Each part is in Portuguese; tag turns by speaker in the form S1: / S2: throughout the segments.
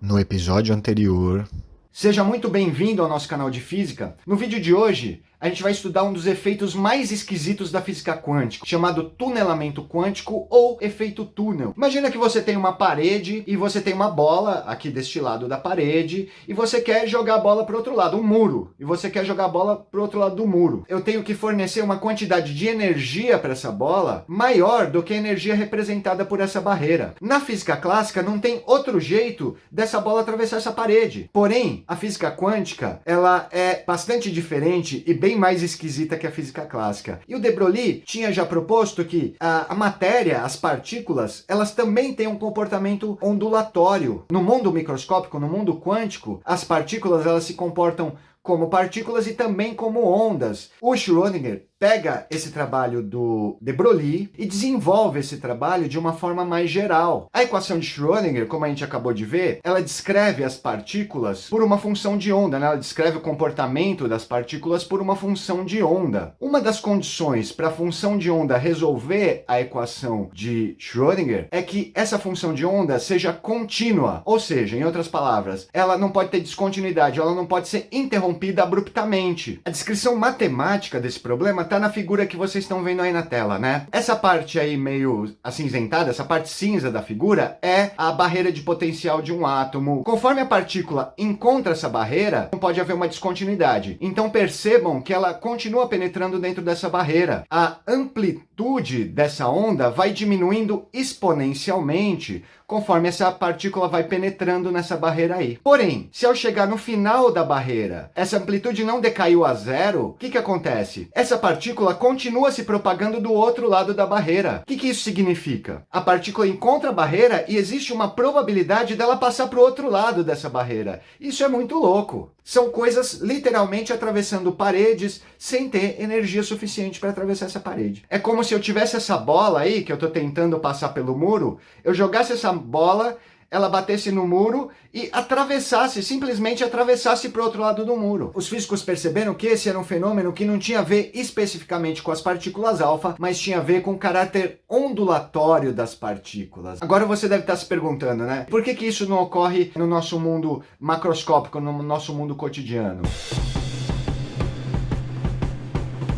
S1: No episódio anterior.
S2: Seja muito bem-vindo ao nosso canal de física. No vídeo de hoje, a gente vai estudar um dos efeitos mais esquisitos da física quântica, chamado tunelamento quântico ou efeito túnel. Imagina que você tem uma parede e você tem uma bola aqui deste lado da parede e você quer jogar a bola para o outro lado, um muro, e você quer jogar a bola para o outro lado do muro. Eu tenho que fornecer uma quantidade de energia para essa bola maior do que a energia representada por essa barreira. Na física clássica não tem outro jeito dessa bola atravessar essa parede. Porém, a física quântica, ela é bastante diferente e bem mais esquisita que a física clássica. E o de Broglie tinha já proposto que a matéria, as partículas, elas também têm um comportamento ondulatório. No mundo microscópico, no mundo quântico, as partículas elas se comportam como partículas e também como ondas. O Schrödinger pega esse trabalho do de Broglie e desenvolve esse trabalho de uma forma mais geral. A equação de Schrödinger, como a gente acabou de ver, ela descreve as partículas por uma função de onda, né? Ela descreve o comportamento das partículas por uma função de onda. Uma das condições para a função de onda resolver a equação de Schrödinger é que essa função de onda seja contínua, ou seja, em outras palavras, ela não pode ter descontinuidade, ela não pode ser interrompida abruptamente. A descrição matemática desse problema está na figura que vocês estão vendo aí na tela, né? Essa parte aí meio acinzentada, essa parte cinza da figura é a barreira de potencial de um átomo. Conforme a partícula encontra essa barreira, não pode haver uma descontinuidade. Então percebam que ela continua penetrando dentro dessa barreira. A amplitude dessa onda vai diminuindo exponencialmente conforme essa partícula vai penetrando nessa barreira aí. Porém, se ao chegar no final da barreira, essa amplitude não decaiu a zero, o que acontece? Essa partícula continua se propagando do outro lado da barreira. O que isso significa? A partícula encontra a barreira e existe uma probabilidade dela passar para o outro lado dessa barreira. Isso é muito louco. São coisas literalmente atravessando paredes sem ter energia suficiente para atravessar essa parede. É como se eu tivesse essa bola aí, que eu estou tentando passar pelo muro, eu jogasse essa bola, ela batesse no muro e atravessasse, simplesmente atravessasse para o outro lado do muro. Os físicos perceberam que esse era um fenômeno que não tinha a ver especificamente com as partículas alfa, mas tinha a ver com o caráter ondulatório das partículas. Agora você deve estar se perguntando, né? Por que isso não ocorre no nosso mundo macroscópico, no nosso mundo cotidiano?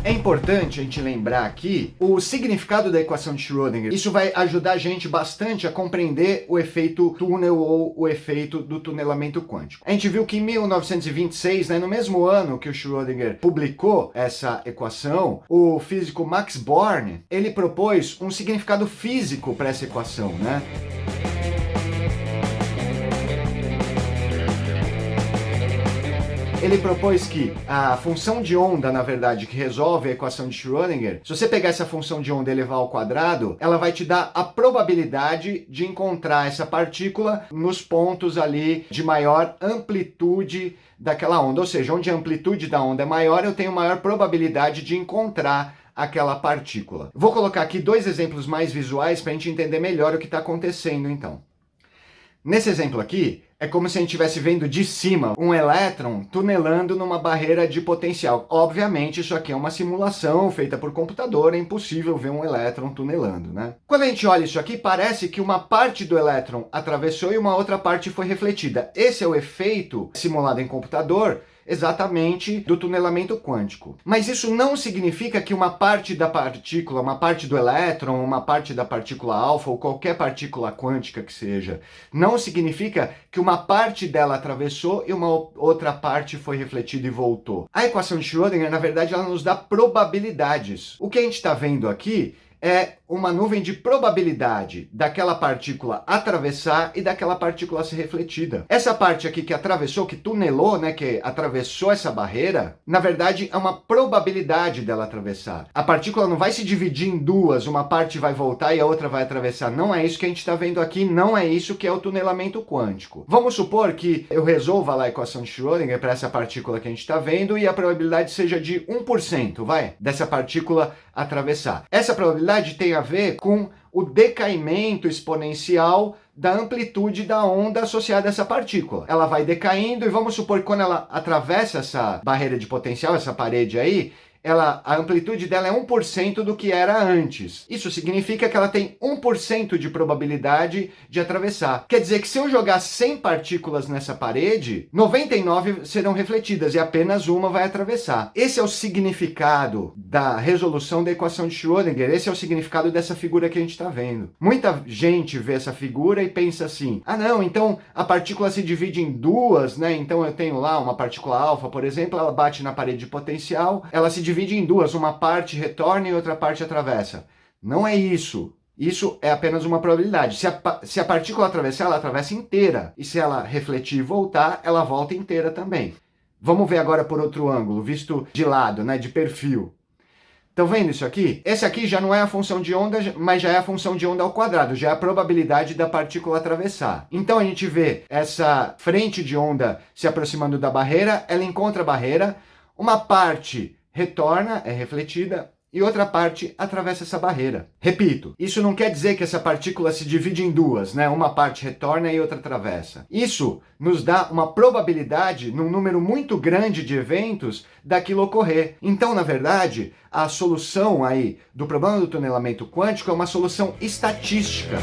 S2: É importante a gente lembrar aqui o significado da equação de Schrödinger. Isso vai ajudar a gente bastante a compreender o efeito túnel ou o efeito do tunelamento quântico. A gente viu que em 1926, né, no mesmo ano que o Schrödinger publicou essa equação, o físico Max Born, ele propôs um significado físico para essa equação, né? Ele propôs que a função de onda, na verdade, que resolve a equação de Schrödinger, se você pegar essa função de onda e elevar ao quadrado, ela vai te dar a probabilidade de encontrar essa partícula nos pontos ali de maior amplitude daquela onda. Ou seja, onde a amplitude da onda é maior, eu tenho maior probabilidade de encontrar aquela partícula. Vou colocar aqui dois exemplos mais visuais para a gente entender melhor o que está acontecendo, então. Nesse exemplo aqui, é como se a gente estivesse vendo de cima um elétron tunelando numa barreira de potencial. Obviamente, isso aqui é uma simulação feita por computador, é impossível ver um elétron tunelando, né? Quando a gente olha isso aqui, parece que uma parte do elétron atravessou e uma outra parte foi refletida. Esse é o efeito simulado em computador, exatamente do tunelamento quântico. Mas isso não significa que uma parte da partícula, uma parte do elétron, uma parte da partícula alfa ou qualquer partícula quântica que seja, não significa que uma parte dela atravessou e uma outra parte foi refletida e voltou. A equação de Schrödinger, na verdade, ela nos dá probabilidades. O que a gente está vendo aqui é uma nuvem de probabilidade daquela partícula atravessar e daquela partícula ser refletida. Essa parte aqui que atravessou, que tunelou, né, que atravessou essa barreira, na verdade é uma probabilidade dela atravessar. A partícula não vai se dividir em duas, uma parte vai voltar e a outra vai atravessar. Não é isso que a gente está vendo aqui, não é isso que é o tunelamento quântico. Vamos supor que eu resolva lá a equação de Schrödinger para essa partícula que a gente está vendo e a probabilidade seja de 1%, dessa partícula atravessar. Essa probabilidade tem a ver com o decaimento exponencial da amplitude da onda associada a essa partícula. Ela vai decaindo e vamos supor que quando ela atravessa essa barreira de potencial, essa parede aí, a amplitude dela é 1% do que era antes. Isso significa que ela tem 1% de probabilidade de atravessar. Quer dizer que se eu jogar 100 partículas nessa parede, 99 serão refletidas e apenas uma vai atravessar. Esse é o significado da resolução da equação de Schrödinger, esse é o significado dessa figura que a gente está vendo. Muita gente vê essa figura e pensa assim, ah não, então a partícula se divide em duas, né? Então eu tenho lá uma partícula alfa, por exemplo, ela bate na parede de potencial, ela se divide em duas, uma parte retorna e outra parte atravessa. Não é isso. Isso é apenas uma probabilidade. Se a partícula atravessar, ela atravessa inteira. E se ela refletir e voltar, ela volta inteira também. Vamos ver agora por outro ângulo, visto de lado, né, de perfil. Estão vendo isso aqui? Esse aqui já não é a função de onda, mas já é a função de onda ao quadrado, já é a probabilidade da partícula atravessar. Então a gente vê essa frente de onda se aproximando da barreira, ela encontra a barreira, uma parte retorna, é refletida, e outra parte atravessa essa barreira. Repito, isso não quer dizer que essa partícula se divide em duas, né? Uma parte retorna e outra atravessa. Isso nos dá uma probabilidade, num número muito grande de eventos, daquilo ocorrer. Então, na verdade, a solução aí do problema do tunelamento quântico é uma solução estatística.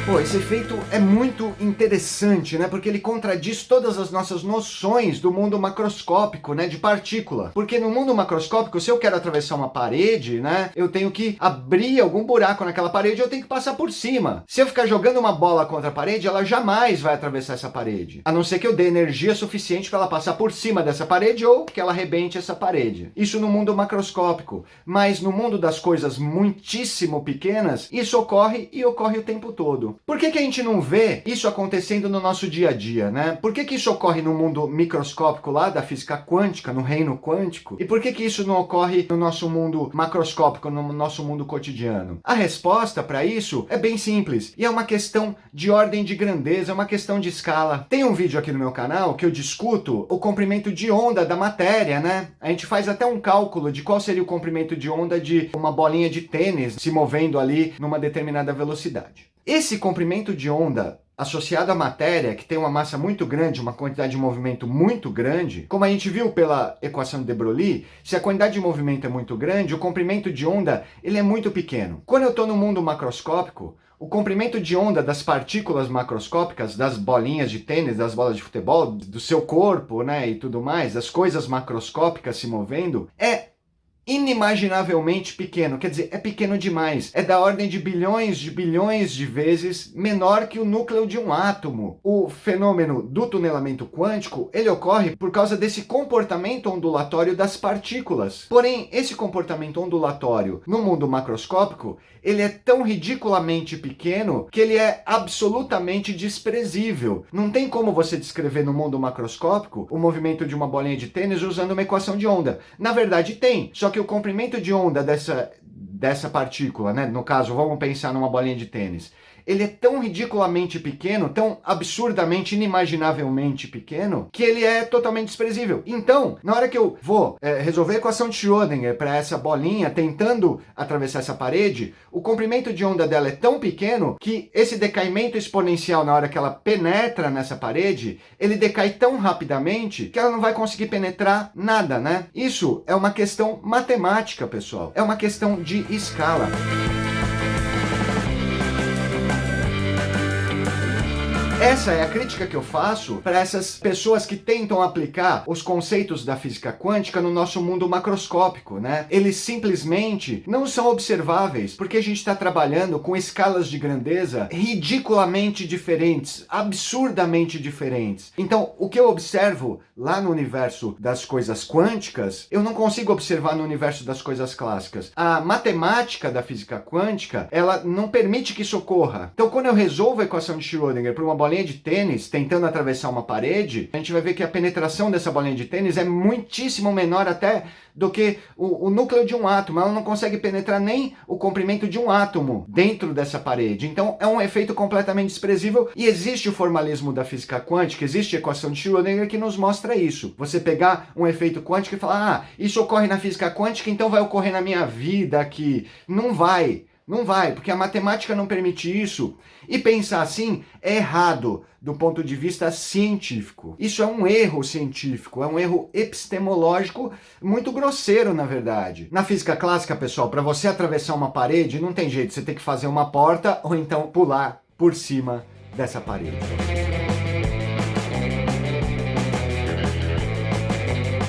S2: Pô, esse efeito é muito interessante, né? Porque ele contradiz todas as nossas noções do mundo macroscópico, né? De partícula. Porque no mundo macroscópico, se eu quero atravessar uma parede, né? Eu tenho que abrir algum buraco naquela parede, eu tenho que passar por cima. Se eu ficar jogando uma bola contra a parede, ela jamais vai atravessar essa parede. A não ser que eu dê energia suficiente para ela passar por cima dessa parede ou que ela arrebente essa parede. Isso no mundo macroscópico. Mas no mundo das coisas muitíssimo pequenas, isso ocorre e ocorre o tempo todo. Por que a gente não vê isso acontecendo no nosso dia a dia, né? Por que isso ocorre no mundo microscópico lá da física quântica, no reino quântico? E por que isso não ocorre no nosso mundo macroscópico, no nosso mundo cotidiano? A resposta para isso é bem simples. E é uma questão de ordem de grandeza, é uma questão de escala. Tem um vídeo aqui no meu canal que eu discuto o comprimento de onda da matéria, né? A gente faz até um cálculo de qual seria o comprimento de onda de uma bolinha de tênis se movendo ali numa determinada velocidade. Esse comprimento de onda associado à matéria, que tem uma massa muito grande, uma quantidade de movimento muito grande, como a gente viu pela equação de de Broglie, se a quantidade de movimento é muito grande, o comprimento de onda ele é muito pequeno. Quando eu estou no mundo macroscópico, o comprimento de onda das partículas macroscópicas, das bolinhas de tênis, das bolas de futebol, do seu corpo, né, e tudo mais, das coisas macroscópicas se movendo, é inimaginavelmente pequeno, quer dizer, é pequeno demais. É da ordem de bilhões de vezes menor que o núcleo de um átomo. O fenômeno do tunelamento quântico, ele ocorre por causa desse comportamento ondulatório das partículas. Porém, esse comportamento ondulatório no mundo macroscópico, ele é tão ridiculamente pequeno que ele é absolutamente desprezível. Não tem como você descrever no mundo macroscópico o movimento de uma bolinha de tênis usando uma equação de onda. Na verdade tem, só que o comprimento de onda dessa partícula, né? No caso, vamos pensar numa bolinha de tênis. Ele é tão ridiculamente pequeno, tão absurdamente, inimaginavelmente pequeno, que ele é totalmente desprezível. Então, na hora que eu vou resolver a equação de Schrödinger para essa bolinha, tentando atravessar essa parede, o comprimento de onda dela é tão pequeno que esse decaimento exponencial, na hora que ela penetra nessa parede, ele decai tão rapidamente que ela não vai conseguir penetrar nada, né? Isso é uma questão matemática, pessoal. É uma questão de escala. Essa é a crítica que eu faço para essas pessoas que tentam aplicar os conceitos da física quântica no nosso mundo macroscópico, né? Eles simplesmente não são observáveis, porque a gente está trabalhando com escalas de grandeza ridiculamente diferentes, absurdamente diferentes. Então, o que eu observo lá no universo das coisas quânticas, eu não consigo observar no universo das coisas clássicas. A matemática da física quântica, ela não permite que isso ocorra. Então, quando eu resolvo a equação de Schrödinger para uma bolinha de tênis tentando atravessar uma parede, a gente vai ver que a penetração dessa bolinha de tênis é muitíssimo menor até do que o núcleo de um átomo. Ela não consegue penetrar nem o comprimento de um átomo dentro dessa parede. Então é um efeito completamente desprezível e existe o formalismo da física quântica, existe a equação de Schrödinger que nos mostra isso. Você pegar um efeito quântico e falar, isso ocorre na física quântica, então vai ocorrer na minha vida aqui. Não vai. Não vai, porque a matemática não permite isso. E pensar assim é errado do ponto de vista científico. Isso é um erro científico, é um erro epistemológico muito grosseiro, na verdade. Na física clássica, pessoal, para você atravessar uma parede, não tem jeito, você tem que fazer uma porta ou então pular por cima dessa parede.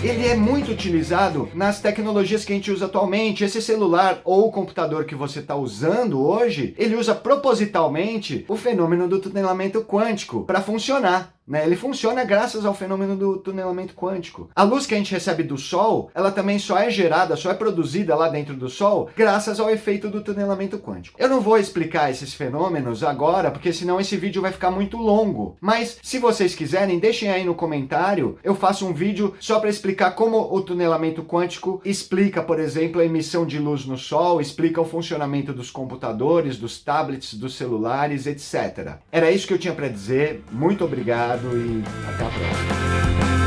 S2: Ele é muito utilizado nas tecnologias que a gente usa atualmente. Esse celular ou o computador que você está usando hoje, ele usa propositalmente o fenômeno do tunelamento quântico para funcionar. Ele funciona graças ao fenômeno do tunelamento quântico. A luz que a gente recebe do Sol, ela também só é gerada, só é produzida lá dentro do Sol, graças ao efeito do tunelamento quântico. Eu não vou explicar esses fenômenos agora, porque senão esse vídeo vai ficar muito longo. Mas, se vocês quiserem, deixem aí no comentário, eu faço um vídeo só para explicar como o tunelamento quântico explica, por exemplo, a emissão de luz no Sol, explica o funcionamento dos computadores, dos tablets, dos celulares, etc. Era isso que eu tinha para dizer. Muito obrigado e até a próxima.